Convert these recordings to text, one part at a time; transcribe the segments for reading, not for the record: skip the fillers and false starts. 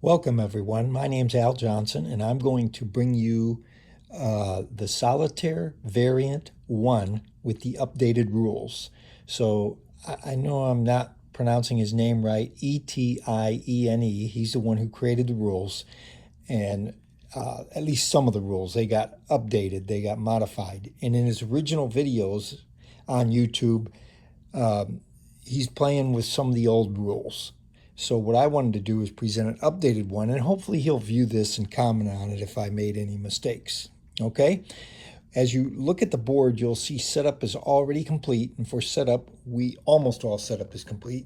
Welcome everyone, my name's Al Johnson and I'm going to bring you the Solitaire Variant 1 with the updated rules. So I know I'm not pronouncing his name right, Etienne, he's the one who created the rules, and at least some of the rules, they got updated, they got modified. And in his original videos on YouTube, he's playing with some of the old rules. So what I wanted to do is present an updated one, and hopefully he'll view this and comment on it if I made any mistakes. Okay? As you look at the board, you'll see setup is already complete, and for setup, almost all setup is complete.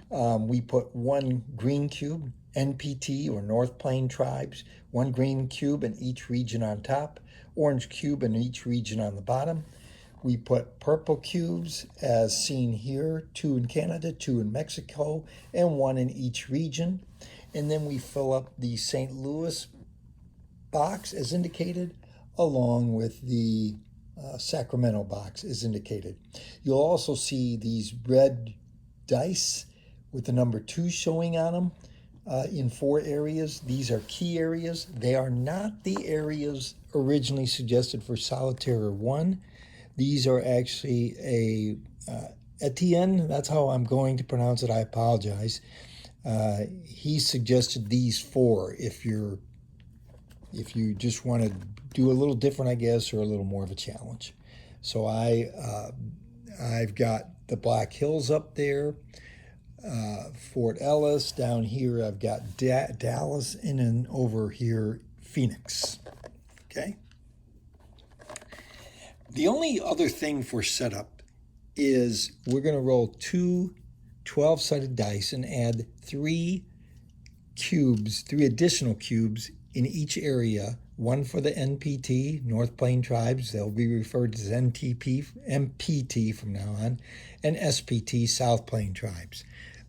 We put one green cube, NPT or North Plain Tribes, one green cube in each region on top, orange cube in each region on the bottom. We put purple cubes as seen here, 2 in Canada, 2 in Mexico, and 1 in each region. And then we fill up the St. Louis box as indicated, along with the Sacramento box as indicated. You'll also see these red dice with the number 2 showing on them in 4 areas. These are key areas. They are not the areas originally suggested for Solitaire 1. These are actually a Etienne, that's how I'm going to pronounce it, I apologize. He suggested these 4 if you just want to do a little different, I guess, or a little more of a challenge. So I've got the Black Hills up there, Fort Ellis. Down here I've got Dallas, and then over here Phoenix. Okay. The only other thing for setup is we're going to roll 2 12-sided dice and add 3 additional cubes in each area. One for the NPT, North Plain Tribes, they'll be referred as MPT from now on, and SPT, South Plain Tribes.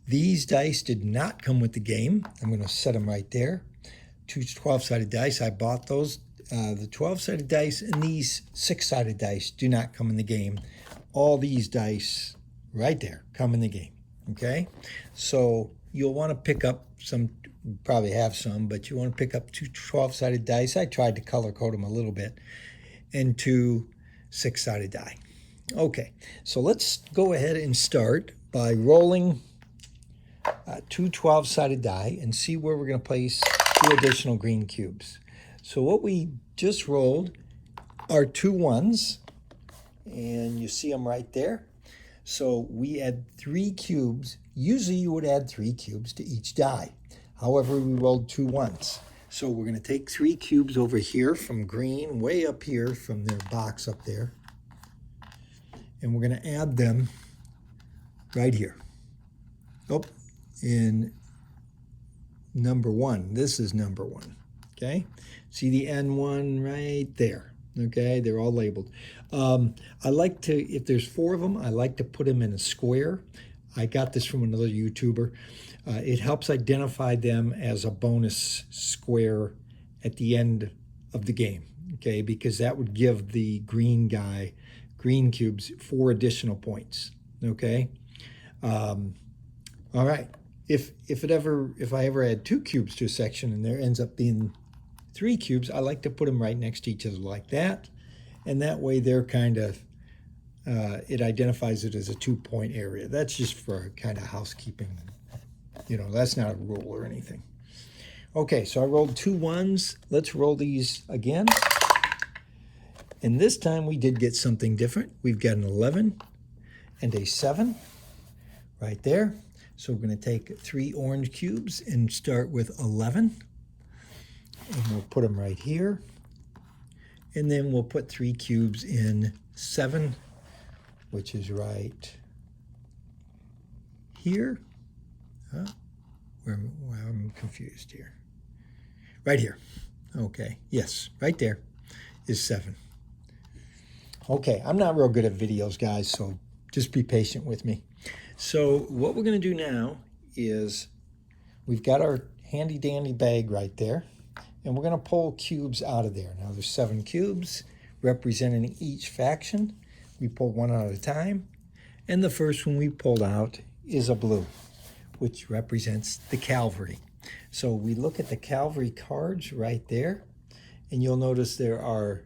These dice did not come with the game. I'm going to set them right there. 2 12-sided dice, I bought those. The 12-sided dice and these 6-sided dice do not come in the game. All these dice right there come in the game, okay? So you'll want to pick up some, probably have some, but you want to pick up 2 12-sided dice. I tried to color code them a little bit, and 2 6-sided die. Okay, so let's go ahead and start by rolling 2 12-sided die and see where we're going to place 2 additional green cubes. So what we just rolled are 2 1s, and you see them right there. So we add 3 cubes. Usually you would add 3 cubes to each die. However, we rolled 2 1s. So we're going to take 3 cubes over here from green, way up here from their box up there, and we're going to add them right here. Oh, in number 1. This is number 1. Okay, see the N1 right there. Okay, they're all labeled. I like to, if there's 4 of them, I like to put them in a square. I got this from another YouTuber. It helps identify them as a bonus square at the end of the game, okay, because that would give the green cubes 4 additional points, okay? All right, if I ever add 2 cubes to a section and there ends up being 3 cubes, I like to put them right next to each other like that, and that way they're kind of, it identifies it as a 2-point area. That's just for kind of housekeeping. You know, that's not a rule or anything. Okay, so I rolled 2 1s. Let's roll these again. And this time we did get something different. We've got an 11 and a 7 right there. So we're going to take 3 orange cubes and start with 11. And we'll put them right here. And then we'll put 3 cubes in 7, which is right here. I'm confused here. Right here. Okay, yes, right there is 7. Okay, I'm not real good at videos, guys, so just be patient with me. So what we're going to do now is we've got our handy dandy bag right there, and we're going to pull cubes out of there. Now there's 7 cubes representing each faction. We pull one at a time, and the first one we pulled out is a blue, which represents the cavalry. So we look at the Calvary cards right there, and you'll notice there are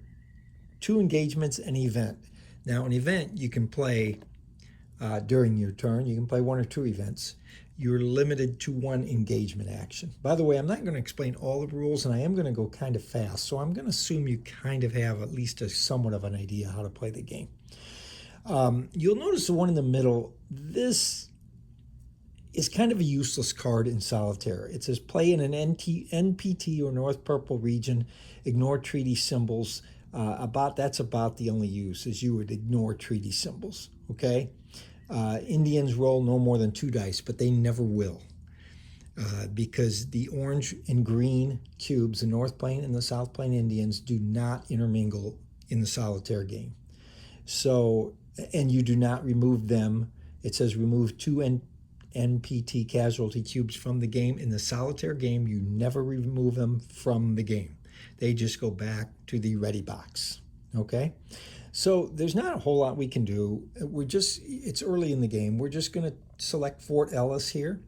2 engagements and event. Now, an event you can play during your turn. You can play 1 or 2 events. You're limited to 1 engagement action. By the way, I'm not going to explain all the rules, and I am going to go kind of fast, so I'm going to assume you kind of have at least a somewhat of an idea how to play the game. You'll notice the one in the middle. This is kind of a useless card in Solitaire. It says play in an NPT or North Purple region, ignore treaty symbols. That's about the only use, is you would ignore treaty symbols, okay? Indians roll no more than 2 dice, but they never will, because the orange and green cubes, the North Plain and the South Plain Indians, do not intermingle in the Solitaire game. So, and you do not remove them. It says remove 2 NPT casualty cubes from the game. In the Solitaire game, you never remove them from the game. They just go back to the ready box, okay? So there's not a whole lot we can do. It's early in the game. We're just going to select Fort Ellis here.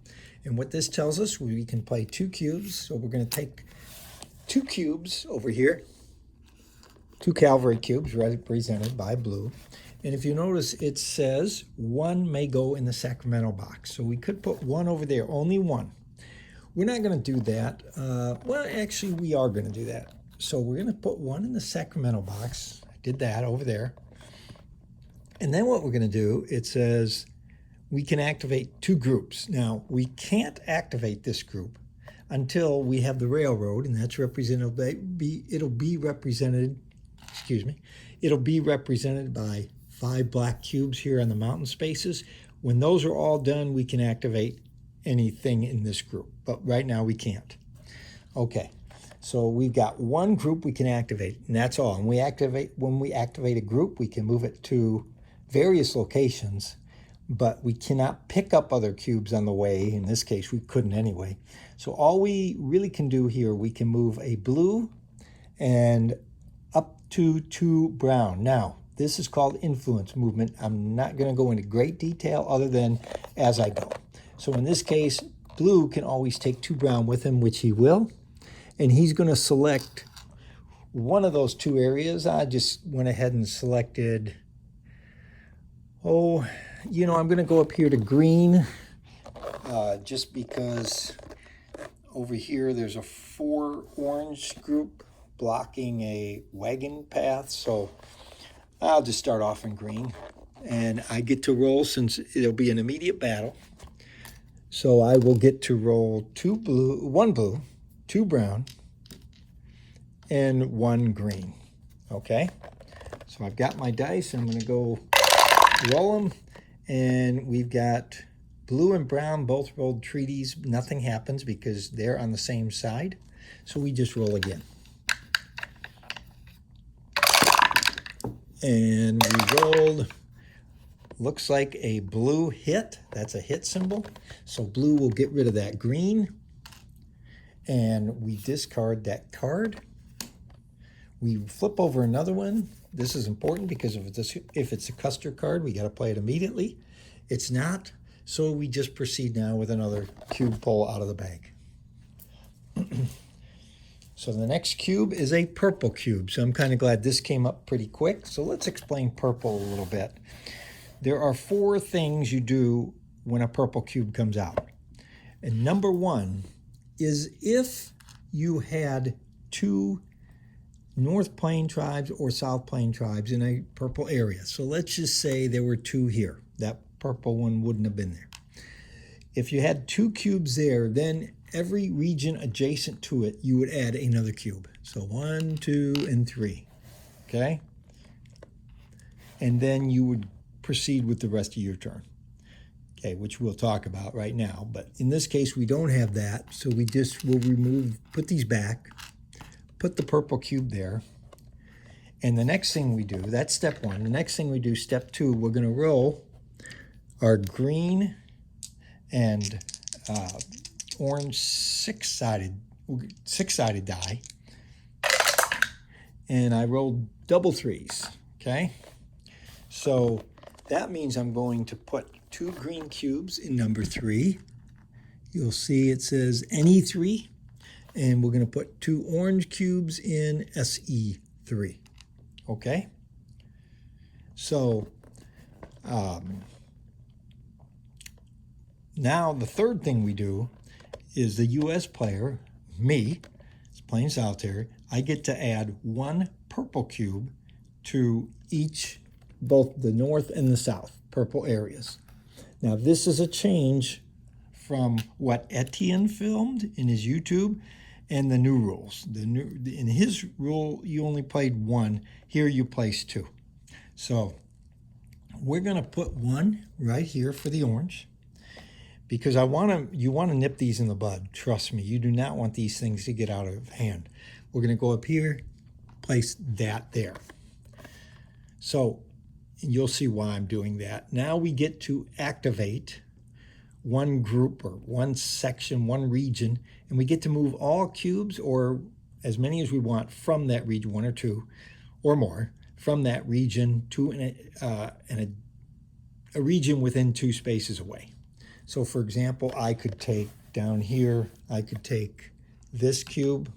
And what this tells us, we can play 2 cubes. So we're going to take 2 cubes over here, 2 Calvary cubes represented by blue. And if you notice, it says 1 may go in the Sacramento box. So we could put 1 over there, only 1. We're not going to do that. Well, actually, we are going to do that. So we're going to put 1 in the Sacramento box. I did that over there. And then what we're going to do, it says we can activate 2 groups. Now, we can't activate this group until we have the railroad, and that's represented by, it'll be represented by 5 black cubes here on the mountain spaces. When those are all done, we can activate anything in this group, but right now we can't. Okay, so we've got 1 group we can activate, and that's all. And when we activate a group, we can move it to various locations, but we cannot pick up other cubes on the way. In this case, we couldn't anyway. So all we really can do here, we can move a blue and up to 2 brown. Now, this is called influence movement. I'm not going to go into great detail other than as I go. So in this case, blue can always take 2 brown with him, which he will. And he's going to select one of those 2 areas. I just went ahead and selected, I'm going to go up here to green, just because over here there's a 4 orange group blocking a wagon path. So I'll just start off in green, and I get to roll since it'll be an immediate battle. So I will get to roll 1 blue, 2 brown, and 1 green. Okay, so I've got my dice. I'm going to go roll them, and we've got blue and brown both rolled treaties. Nothing happens because they're on the same side. So we just roll again. And we rolled, looks like a blue hit. That's a hit symbol. So blue will get rid of that green. And we discard that card. We flip over another one. This is important because if it's a Custer card, we got to play it immediately. It's not. So we just proceed now with another cube pull out of the bag. So the next cube is a purple cube. So I'm kind of glad this came up pretty quick. So let's explain purple a little bit. There are 4 things you do when a purple cube comes out. And number 1 is if you had 2 North Plain tribes or South Plain tribes in a purple area. So let's just say there were 2 here. That purple one wouldn't have been there. If you had 2 cubes there, then every region adjacent to it, you would add another cube. So 1, 2, and 3, okay? And then you would proceed with the rest of your turn, okay, which we'll talk about right now. But in this case, we don't have that, so we just will put these back, put the purple cube there, and the next thing we do, that's step 1. The next thing we do, step 2, we're going to roll our green and orange six-sided die, and I rolled double 3s, okay? So that means I'm going to put 2 green cubes in number 3, you'll see it says NE3, and we're going to put 2 orange cubes in SE3. Okay? So now the third thing we do is the US player, me, is playing solitaire. I get to add 1 purple cube to each, both the north and the south purple areas. Now this is a change from what Etienne filmed in his YouTube and the new rules. In his rule, you only played 1. Here you place 2. So we're going to put 1 right here for the orange, because you want to nip these in the bud. Trust me, you do not want these things to get out of hand. We're going to go up here, place that there. So you'll see why I'm doing that. Now we get to activate one group or one section, one region, and we get to move all cubes, or as many as we want, from that region, 1 or 2 or more, from that region to a region within 2 spaces away. So for example, I could take down here, I could take this cube,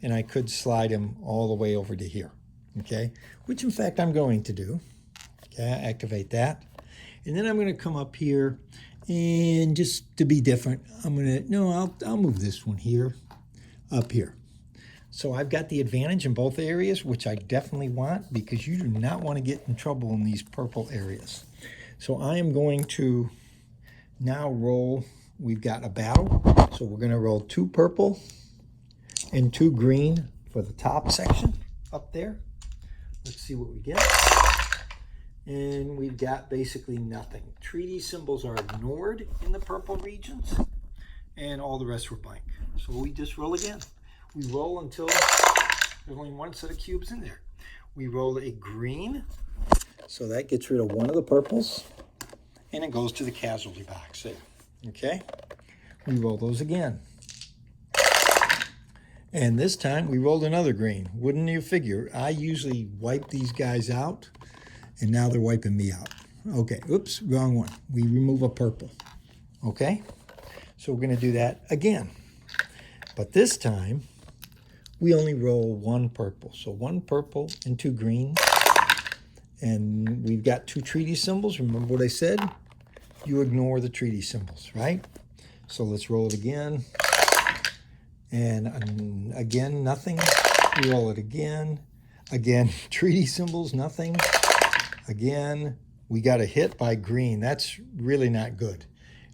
and I could slide him all the way over to here, okay? Which in fact I'm going to do. Okay, activate that. And then I'm going to come up here, and just to be different, I'll move this one here, up here. So I've got the advantage in both areas, which I definitely want, because you do not want to get in trouble in these purple areas. So I am going to now roll. We've got a battle, so we're going to roll 2 purple and 2 green for the top section up there. Let's see what we get. And we've got basically nothing. Treaty symbols are ignored in the purple regions, and all the rest were blank. So we just roll again. We roll until there's only 1 set of cubes in there. We roll a green, so that gets rid of 1 of the purples, and it goes to the casualty box there. Okay? We roll those again. And this time we rolled another green. Wouldn't you figure? I usually wipe these guys out, and now they're wiping me out. Okay, oops, wrong one. We remove a purple. Okay? So we're going to do that again. But this time, we only roll 1 purple. So 1 purple and 2 green. And we've got 2 treaty symbols. Remember what I said? You ignore the treaty symbols, right? So let's roll it again. And again, nothing. We roll it again. Again, treaty symbols, nothing. Again, we got a hit by green. That's really not good.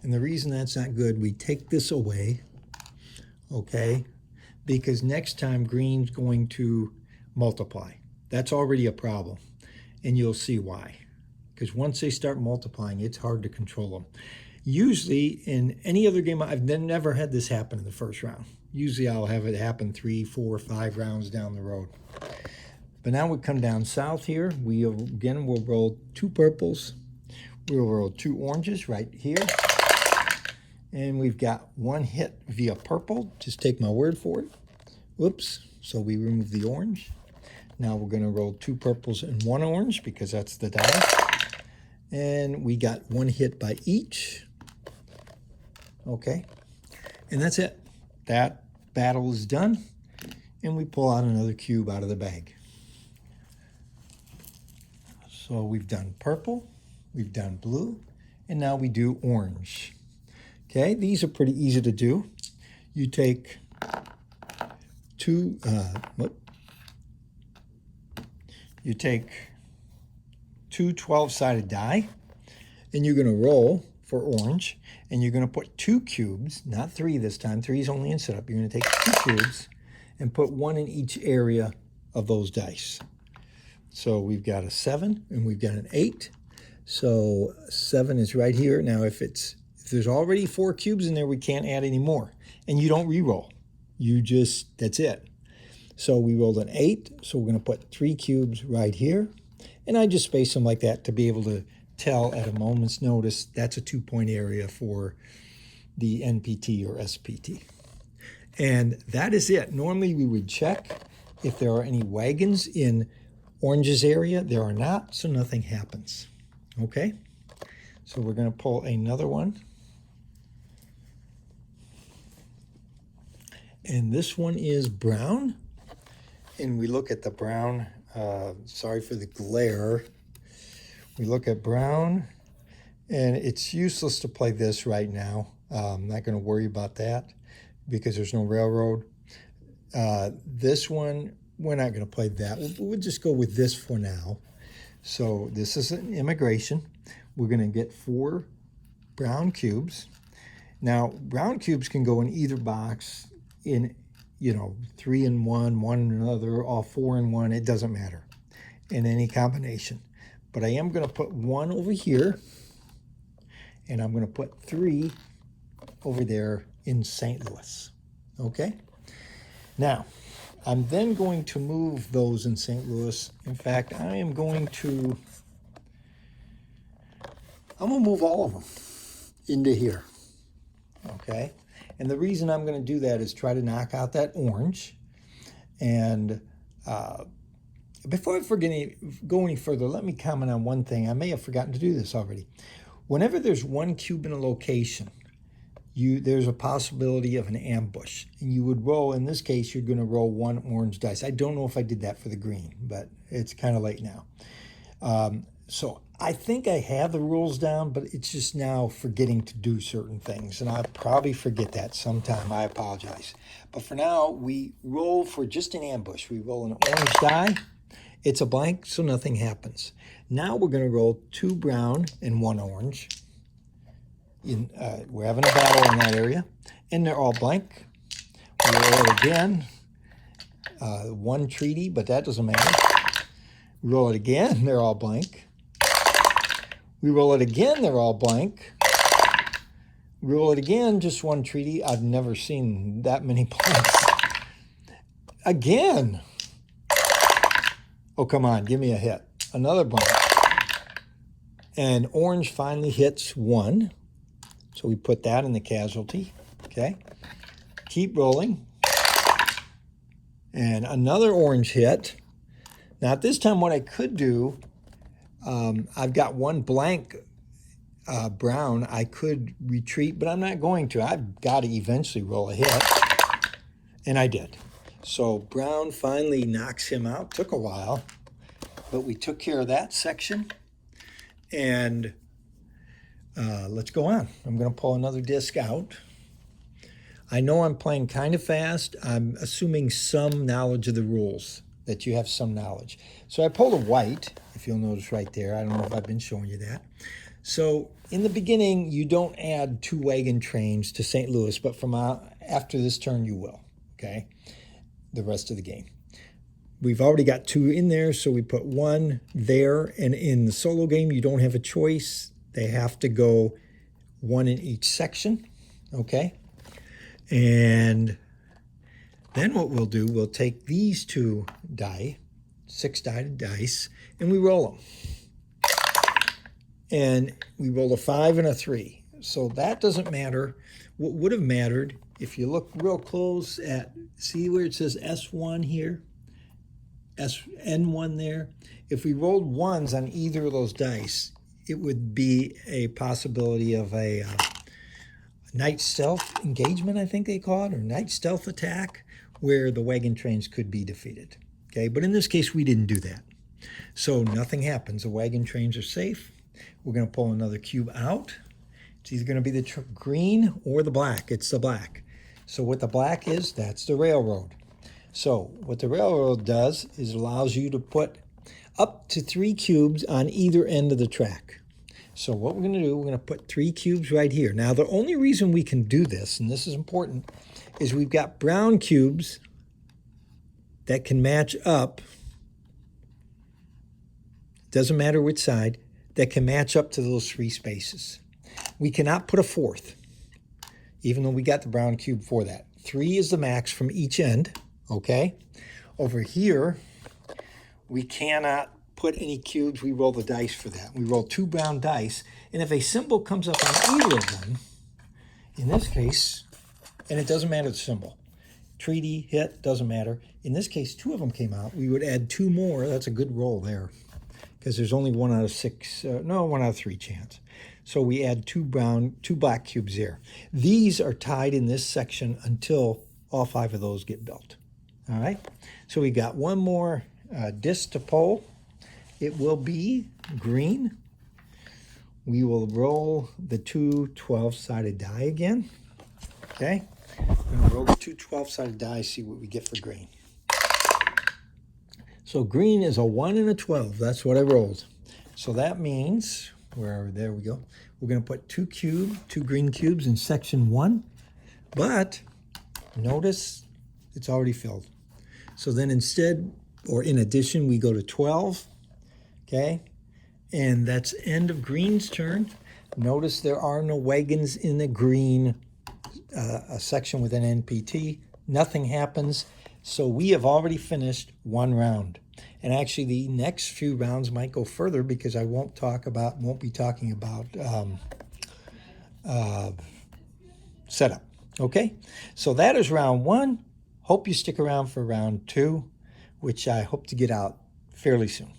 And the reason that's not good, we take this away, okay? Because next time green's going to multiply. That's already a problem, and you'll see why. Because once they start multiplying, it's hard to control them. Usually, in any other game, I've never had this happen in the first round. Usually I'll have it happen 3, 4, 5 rounds down the road. But now we come down south here. We'll roll 2 purples. We'll roll 2 oranges right here. And we've got 1 hit via purple. Just take my word for it. Whoops. So we remove the orange. Now we're going to roll 2 purples and 1 orange, because that's the die. And we got 1 hit by each. Okay. And that's it. That battle is done. And we pull out another cube out of the bag. So we've done purple, we've done blue, and now we do orange. Okay, these are pretty easy to do. You take 2 12-sided die, and you're going to roll for orange, and you're going to put 2 cubes, not 3 this time. 3 is only in setup. You're going to take 2 cubes and put 1 in each area of those dice. So we've got a 7 and we've got an 8. So 7 is right here. Now if there's already 4 cubes in there, we can't add any more. And you don't re-roll. That's it. So we rolled an 8, so we're going to put 3 cubes right here. And I just space them like that to be able to tell at a moment's notice that's a 2-point area for the NPT or SPT. And that is it. Normally we would check if there are any wagons in Orange's area. There are not, so nothing happens. Okay? So we're going to pull another one. And this one is brown. And we look at the brown, sorry for the glare. We look at brown, and it's useless to play this right now. I'm not going to worry about that because there's no railroad. This one, we're not going to play that. We'll just go with this for now. So this is an immigration. We're going to get 4 brown cubes. Now, brown cubes can go in either box in, 3 in one, 1 in another, all 4 in one. It doesn't matter in any combination. But I am going to put 1 over here, and I'm going to put 3 over there in St. Louis. Okay? Now, I'm then going to move those in St. Louis. In fact, I'm going to move all of them into here. Okay? And the reason I'm going to do that is try to knock out that orange. And before I go any further, let me comment on one thing. I may have forgotten to do this already. Whenever there's 1 cube in a location, there's a possibility of an ambush. And you would roll, in this case, you're going to roll 1 orange dice. I don't know if I did that for the green, but it's kind of late now. So I think I have the rules down, but it's just now forgetting to do certain things. And I'll probably forget that sometime. I apologize. But for now, we roll for just an ambush. We roll an orange die. It's a blank, so nothing happens. Now we're going to roll 2 brown and 1 orange. We're having a battle in that area, and they're all blank. We roll it again. 1 treaty, but that doesn't matter. We roll it again, they're all blank. We roll it again, they're all blank. We roll it again, just 1 treaty. I've never seen that many blanks. Again. Oh, come on, give me a hit. Another blank. And orange finally hits 1. So we put that in the casualty, okay? Keep rolling. And another orange hit. Now, at this time, what I could do, I've got 1 blank brown. I could retreat, but I'm not going to. I've got to eventually roll a hit. And I did. So brown finally knocks him out. Took a while, but we took care of that section. And let's go on. I'm going to pull another disc out. I know I'm playing kind of fast. I'm assuming some knowledge of the rules, that you have some knowledge. So I pulled a white, if you'll notice right there. I don't know if I've been showing you that. So in the beginning, you don't add 2 wagon trains to St. Louis, but from after this turn, you will, okay, the rest of the game. We've already got 2 in there, so we put 1 there. And in the solo game, you don't have a choice. They have to go 1 in each section, okay? And then what we'll do, we'll take these 2 die, 6-sided dice, and we roll them. And we roll a 5 and a 3. So that doesn't matter. What would have mattered, if you look real close at, see where it says S1 here? N1 there? If we rolled 1s on either of those dice, it would be a possibility of a night stealth engagement, I think they call it, or night stealth attack, where the wagon trains could be defeated. Okay, but in this case, we didn't do that. So nothing happens. The wagon trains are safe. We're going to pull another cube out. It's either going to be the green or the black. It's the black. So what the black is, that's the railroad. So what the railroad does is it allows you to put up to 3 cubes on either end of the track. So what we're going to do, we're going to put 3 cubes right here. Now, the only reason we can do this, and this is important, is we've got brown cubes that can match up. Doesn't matter which side, that can match up to those 3 spaces. We cannot put a 4th, even though we got the brown cube for that. 3 is the max from each end, okay? Over here, we cannot put any cubes. We roll the dice for that. We roll 2 brown dice, and if a symbol comes up on either of them, in this case, and it doesn't matter the symbol, treaty, hit, doesn't matter. In this case, 2 of them came out. We would add 2 more. That's a good roll there, because there's only 1 out of 6, 1 out of 3 chance. So we add 2 black cubes there. These are tied in this section until all 5 of those get built. All right, so we got one more disc to pull. It will be green. We will roll the two 12-sided die again. Okay, we're going to roll the two 12-sided die, see what we get for green. So green is a 1 and a 12. That's what I rolled. So that means, there we go. We're going to put two green cubes in section 1. But notice it's already filled. So then instead, or in addition, we go to 12. Okay, and that's end of green's turn. Notice there are no wagons in the green a section with an NPT. Nothing happens. So we have already finished one round. And actually the next few rounds might go further because I won't be talking about setup. Okay, so that is round 1. Hope you stick around for round 2, which I hope to get out fairly soon.